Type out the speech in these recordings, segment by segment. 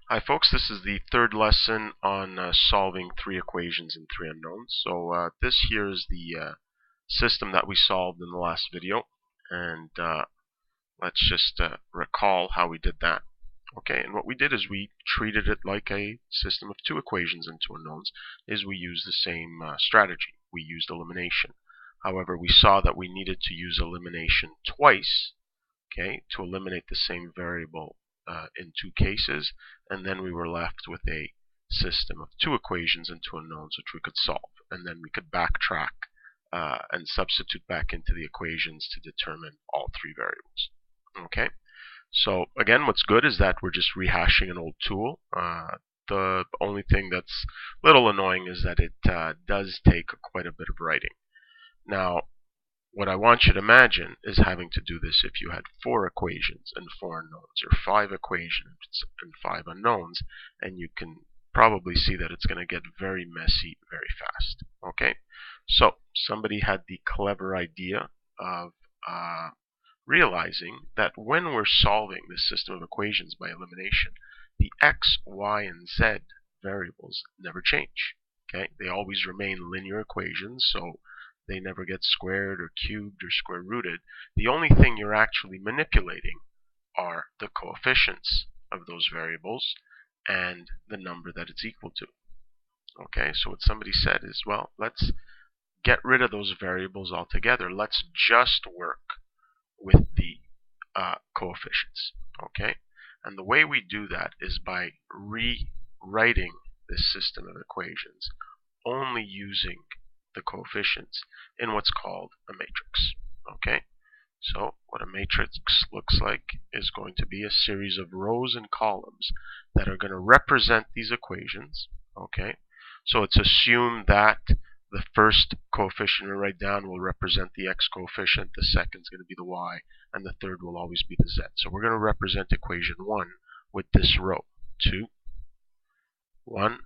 Hi folks, this is the third lesson on solving three equations and three unknowns. So this here is the system that we solved in the last video, and let's just recall how we did that. Okay, and what we did is we treated it like a system of two equations and two unknowns. We used the same strategy. We used elimination. However, we saw that we needed to use elimination twice, okay, to eliminate the same variable in two cases, and then we were left with a system of two equations and two unknowns which we could solve, and then we could backtrack and substitute back into the equations to determine all three variables. Okay, so again, what's good is that we're just rehashing an old tool. The only thing that's a little annoying is that it does take quite a bit of writing. Now, what I want you to imagine is having to do this if you had four equations and four unknowns, or five equations and five unknowns, and you can probably see that it's going to get very messy very fast. Okay, so somebody had the clever idea of realizing that when we're solving this system of equations by elimination, the x, y, and z variables never change. Okay, they always remain linear equations, so they never get squared or cubed or square rooted. The only thing you're actually manipulating are the coefficients of those variables and the number that it's equal to. Okay, so what somebody said is, well, let's get rid of those variables altogether. Let's just work with the coefficients. Okay, and the way we do that is by rewriting this system of equations only using the coefficients in what's called a matrix. Okay, so what a matrix looks like is going to be a series of rows and columns that are going to represent these equations. Okay, so it's assumed that the first coefficient we write down will represent the x coefficient, the second is going to be the y, and the third will always be the z. So we're going to represent equation 1 with this row: 2, 1,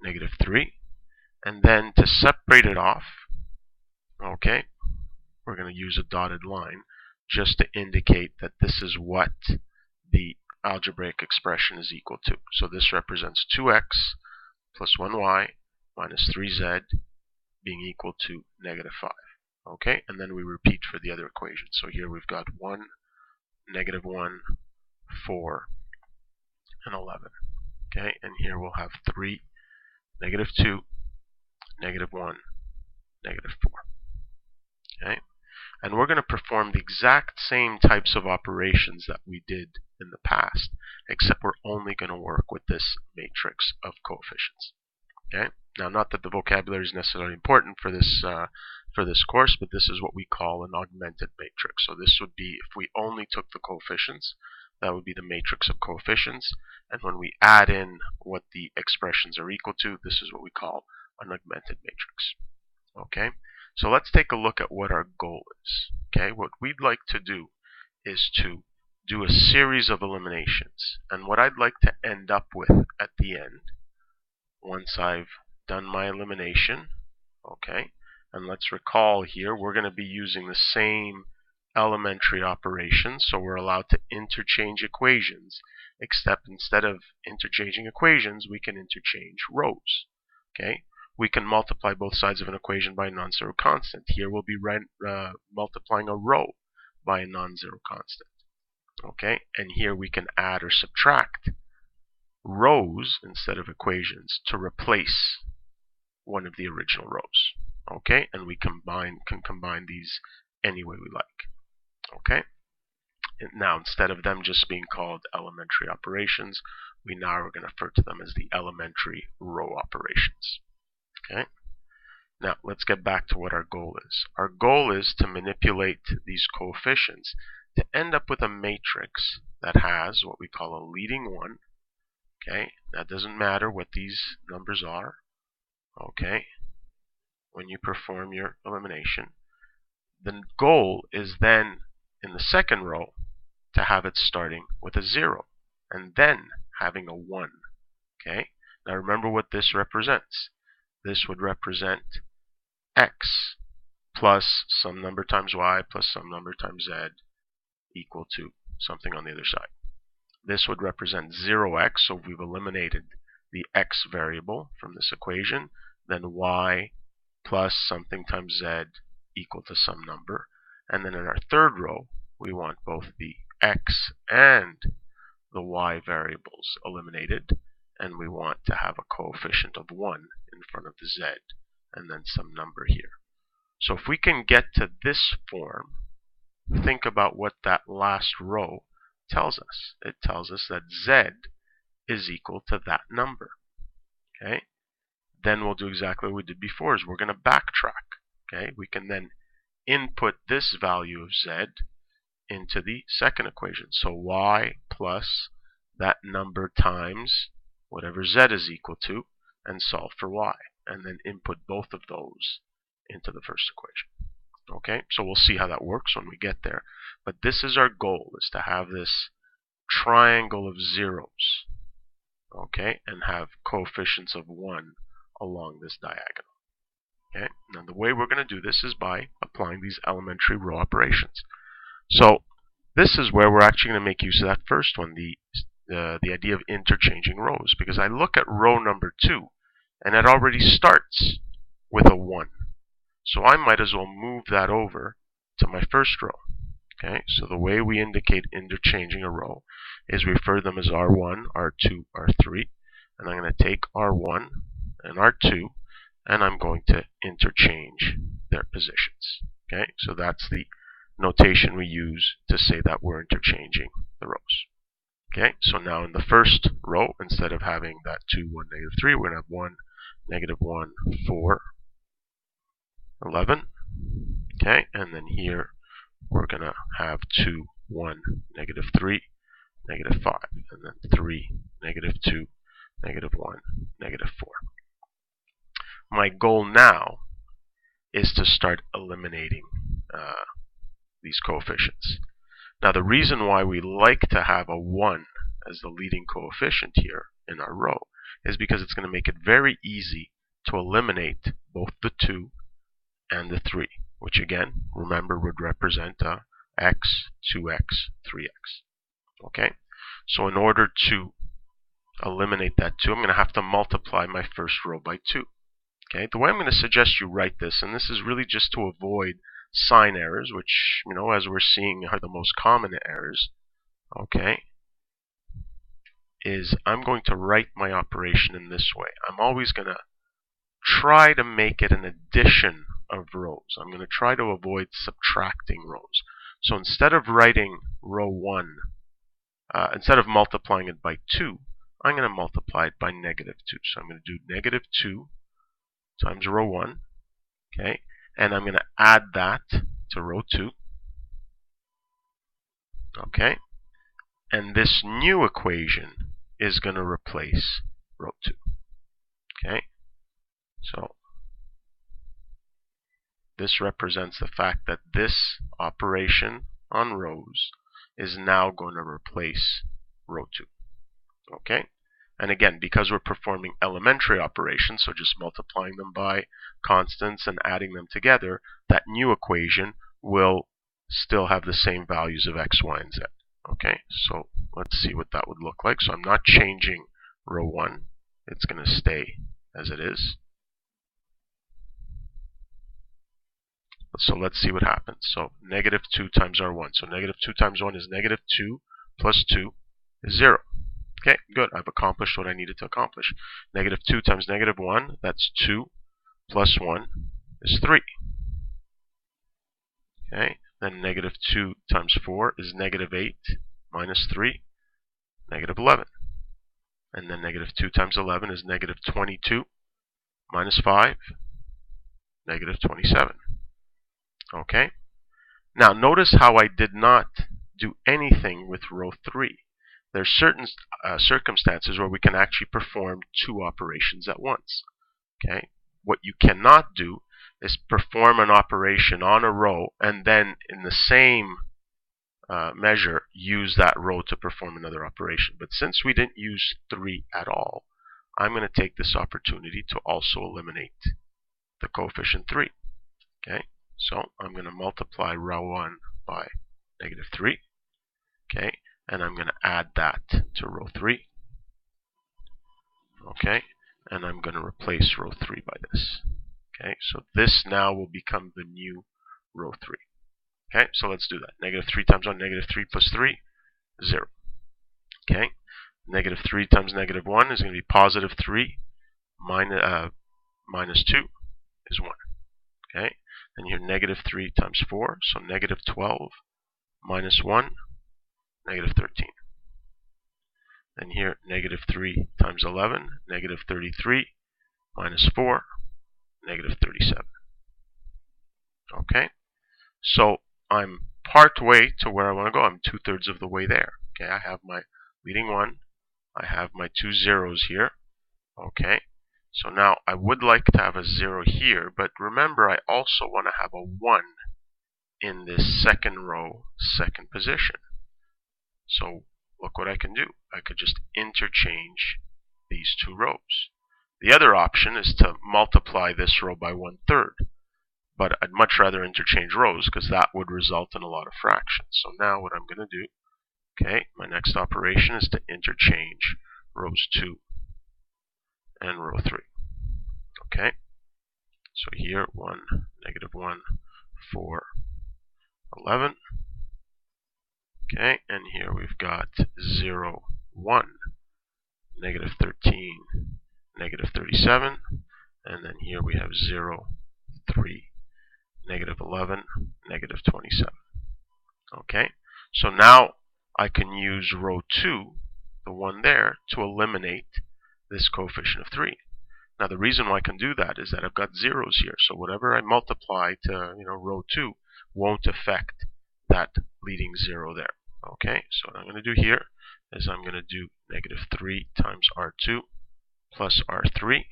negative 3. And then to separate it off, okay, we're going to use a dotted line just to indicate that this is what the algebraic expression is equal to. So this represents 2x plus 1y minus 3z being equal to negative 5. Okay, and then we repeat for the other equation. So here we've got 1, negative 1, 4, and 11. Okay, and here we'll have 3, negative 2, negative 1, negative 4. Okay, and we're going to perform the exact same types of operations that we did in the past, except we're only going to work with this matrix of coefficients. Okay, now not that the vocabulary is necessarily important for this course, but this is what we call an augmented matrix. So this would be, if we only took the coefficients, that would be the matrix of coefficients, and when we add in what the expressions are equal to, this is what we call an augmented matrix. Okay, so let's take a look at what our goal is. Okay, what we'd like to do is to do a series of eliminations, and what I'd like to end up with at the end, once I've done my elimination, okay, and let's recall here we're going to be using the same elementary operations, so we're allowed to interchange equations, except instead of interchanging equations, we can interchange rows. Okay, we can multiply both sides of an equation by a non-zero constant. Here we'll be multiplying a row by a non-zero constant. Okay, and here we can add or subtract rows instead of equations to replace one of the original rows. Okay, and we can combine these any way we like. Okay, and now instead of them just being called elementary operations, we now are going to refer to them as the elementary row operations. Okay, now let's get back to what our goal is. Our goal is to manipulate these coefficients to end up with a matrix that has what we call a leading one. Okay, that doesn't matter what these numbers are. Okay, when you perform your elimination, the goal is then in the second row to have it starting with a 0 and then having a 1. Okay, now remember what this represents. This would represent x plus some number times y plus some number times z equal to something on the other side. this would represent 0x, so we've eliminated the x variable from this equation. Then y plus something times z equal to some number. And then in our third row, we want both the x and the y variables eliminated, and we want to have a coefficient of 1 in front of the z, and then some number here. So if we can get to this form, think about what that last row tells us. It tells us that z is equal to that number. Okay? Then we'll do exactly what we did before, is we're going to backtrack. Okay? We can then input this value of z into the second equation. So y plus that number times whatever z is equal to, and solve for y. And then input both of those into the first equation. Okay, so we'll see how that works when we get there. But this is our goal, is to have this triangle of zeros, okay, and have coefficients of 1 along this diagonal. Okay, now the way we're going to do this is by applying these elementary row operations. So this is where we're actually going to make use of that first one, the idea of interchanging rows, because I look at row number 2 and it already starts with a 1. So I might as well move that over to my first row. Okay, so the way we indicate interchanging a row is we refer to them as R1, R2, R3, and I'm going to take R1 and R2 and I'm going to interchange their positions. Okay, so that's the notation we use to say that we're interchanging the rows. Okay, so now in the first row, instead of having that 2, 1, negative 3, we're going to have 1, negative 1, 4, 11. Okay, and then here we're going to have 2, 1, negative 3, negative 5, and then 3, negative 2, negative 1, negative 4. My goal now is to start eliminating these coefficients. Now the reason why we like to have a 1 as the leading coefficient here in our row is because it's going to make it very easy to eliminate both the 2 and the 3, which again, remember, would represent x, 2x, 3x. Okay, so in order to eliminate that 2, I'm going to have to multiply my first row by 2. Okay, the way I'm going to suggest you write this, and this is really just to avoid sign errors, which, you know, as we're seeing are the most common errors, okay, is I'm going to write my operation in this way. I'm always going to try to make it an addition of rows. I'm going to try to avoid subtracting rows. So instead of writing row 1, instead of multiplying it by 2, I'm going to multiply it by negative 2. So I'm going to do negative 2 times row 1, okay, and I'm going to add that to row 2, okay, and this new equation is going to replace row 2, okay. So this represents the fact that this operation on rows is now going to replace row 2, okay. And again, because we're performing elementary operations, so just multiplying them by constants and adding them together, that new equation will still have the same values of x, y, and z. Okay, so let's see what that would look like. So I'm not changing row 1. It's going to stay as it is. So let's see what happens. So negative 2 times R1. So negative 2 times 1 is negative 2 plus 2 is 0. Okay, good. I've accomplished what I needed to accomplish. Negative 2 times negative 1, that's 2 plus 1 is 3. Okay, then negative 2 times 4 is negative 8 minus 3, negative 11. And then negative 2 times 11 is negative 22 minus 5, negative 27. Okay, now notice how I did not do anything with row 3. There's certain circumstances where we can actually perform 2 operations at once. Okay, what you cannot do is perform an operation on a row and then in the same measure use that row to perform another operation. But since we didn't use 3 at all, I'm going to take this opportunity to also eliminate the coefficient 3. Okay, so I'm going to multiply row 1 by negative 3. Okay, and I'm going to add that to row 3. Okay, and I'm going to replace row 3 by this. Okay, so this now will become the new row 3. Okay, so let's do that. Negative 3 times 1, negative 3 plus 3, 0. Okay, negative 3 times negative 1 is going to be positive 3 minus 2 is 1. Okay, and here negative 3 times 4, so negative 12 minus 1, negative 13. And here negative 3 times 11, negative 33 minus 4, negative 37. Okay, so I'm part way to where I want to go. I'm 2/3 of the way there. Okay, I have my leading 1. I have my 2 zeros here. Okay, so now I would like to have a 0 here, but remember I also want to have a 1 in this second row, second position. So look what I can do. I could just interchange these 2 rows. The other option is to multiply this row by 1/3. But I'd much rather interchange rows because that would result in a lot of fractions. So now what I'm going to do, okay, my next operation is to interchange rows 2 and row 3. Okay, so here 1, negative 1, 4, 11. Okay, and here we've got 0, 1, negative 13, negative 37. And then here we have 0, 3, negative 11, negative 27. Okay, so now I can use row 2, the one there, to eliminate this coefficient of 3. Now the reason why I can do that is that I've got zeros here, so whatever I multiply to row 2 won't affect that leading 0 there. Okay, so what I'm going to do here is I'm going to do negative 3 times R2 plus R3,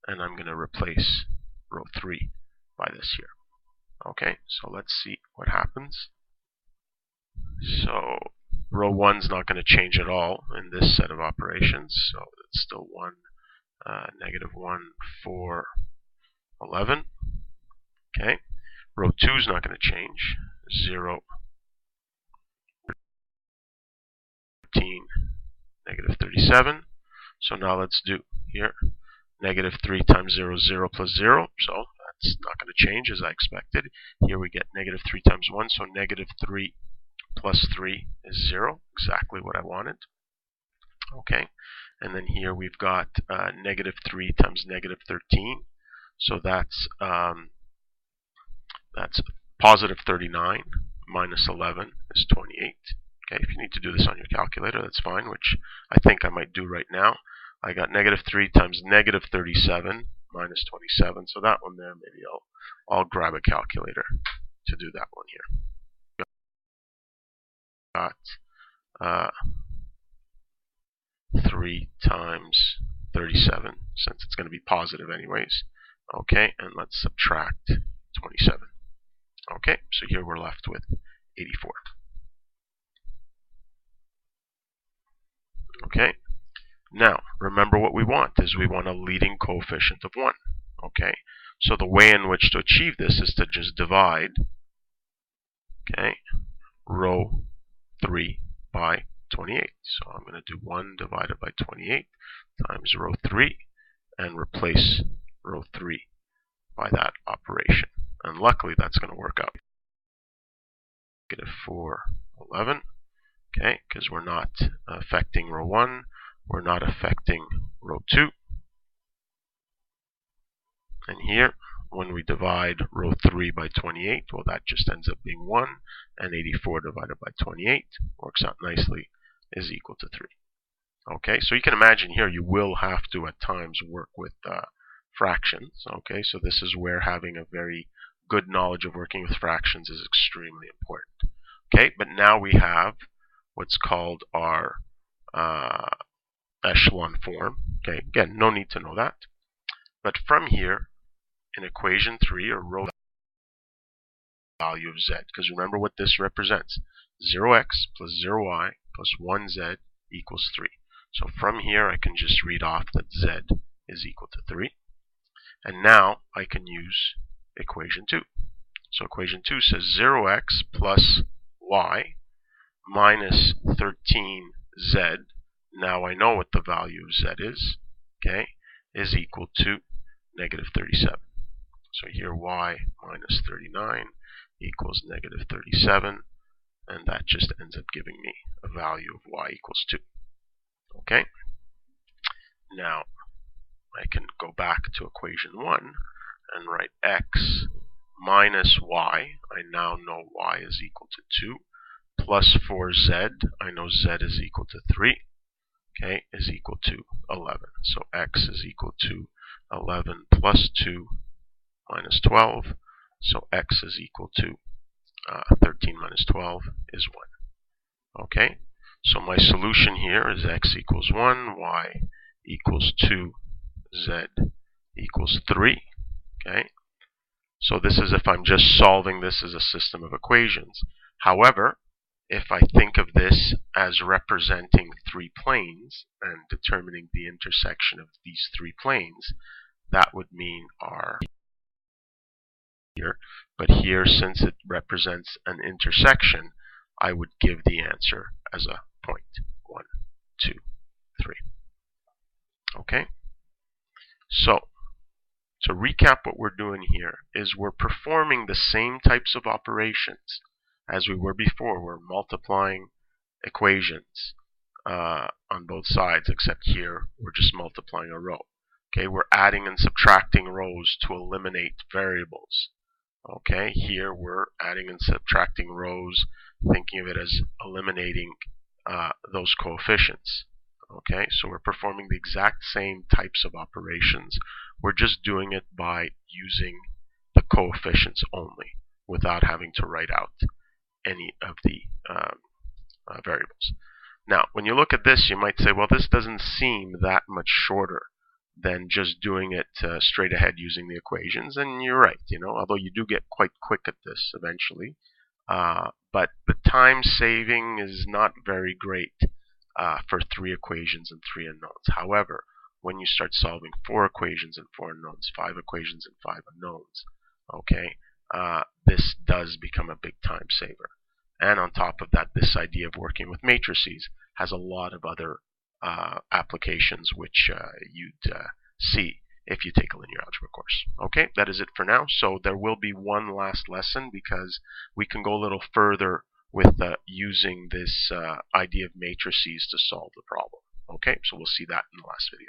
and I'm going to replace row 3 by this here. Okay, so let's see what happens. So row 1's not going to change at all in this set of operations, so it's still 1, negative 1, 4, 11. Okay, row 2's not going to change, 0, 13, negative 37. So now let's do here, negative 3 times 0 is 0 plus 0, so that's not going to change as I expected. Here we get negative 3 times 1, so negative 3 plus 3 is 0, exactly what I wanted. Okay, and then here we've got negative 3 times negative 13, so that's positive 39 minus 11 is 28. Okay, if you need to do this on your calculator, that's fine, which I think I might do right now. I got negative 3 times negative 37 minus 27, so that one there, maybe I'll grab a calculator to do that one here. Got 3 times 37, since it's going to be positive anyways. Okay, and let's subtract 27. Okay, so here we're left with 84. Okay, now remember what we want is we want a leading coefficient of 1. Okay, so the way in which to achieve this is to just divide, okay, row 3 by 28. So I'm going to do 1 divided by 28 times row 3 and replace row 3 by that operation. And luckily that's going to work out. Negative 4, 11. Okay, because we're not affecting row 1, we're not affecting row 2. And here, when we divide row 3 by 28, well, that just ends up being 1, and 84 divided by 28 works out nicely, is equal to 3. Okay, so you can imagine here you will have to at times work with fractions. Okay, so this is where having a very good knowledge of working with fractions is extremely important. Okay, but now we have what's called our echelon form. Okay, again, no need to know that. But from here, in equation 3, or row value of z, because remember what this represents. 0x plus 0y plus 1z equals 3. So from here, I can just read off that z is equal to 3. And now I can use equation 2. So equation 2 says 0x plus y minus 13z, now I know what the value of z is, okay, is equal to negative 37. So here y minus 39 equals negative 37, and that just ends up giving me a value of y equals 2. Okay? Now, I can go back to equation 1 and write x minus y. I now know y is equal to 2, plus 4z. I know z is equal to 3, okay, is equal to 11. So x is equal to 11 plus 2 minus 12. So x is equal to 13 minus 12 is 1. Okay, so my solution here is x equals 1, y equals 2, z equals 3. Okay, so this is if I'm just solving this as a system of equations. However, if I think of this as representing 3 planes and determining the intersection of these 3 planes, that would mean our here. But here, since it represents an intersection, I would give the answer as a point. 1, 2, 3. Okay? So, to recap what we're doing here is we're performing the same types of operations as we were before. We're multiplying equations on both sides, except here we're just multiplying a row. Okay, we're adding and subtracting rows to eliminate variables. Okay, here we're adding and subtracting rows, thinking of it as eliminating those coefficients. Okay, so we're performing the exact same types of operations. We're just doing it by using the coefficients only, without having to write out any of the variables. Now, when you look at this, you might say, well, this doesn't seem that much shorter than just doing it straight ahead using the equations. And you're right, although you do get quite quick at this eventually. But the time saving is not very great for 3 equations and 3 unknowns. However, when you start solving 4 equations and 4 unknowns, 5 equations and 5 unknowns, okay, this does become a big time saver. And on top of that, this idea of working with matrices has a lot of other applications which you'd see if you take a linear algebra course. Okay, that is it for now. So there will be one last lesson because we can go a little further with using this idea of matrices to solve the problem. Okay, so we'll see that in the last video.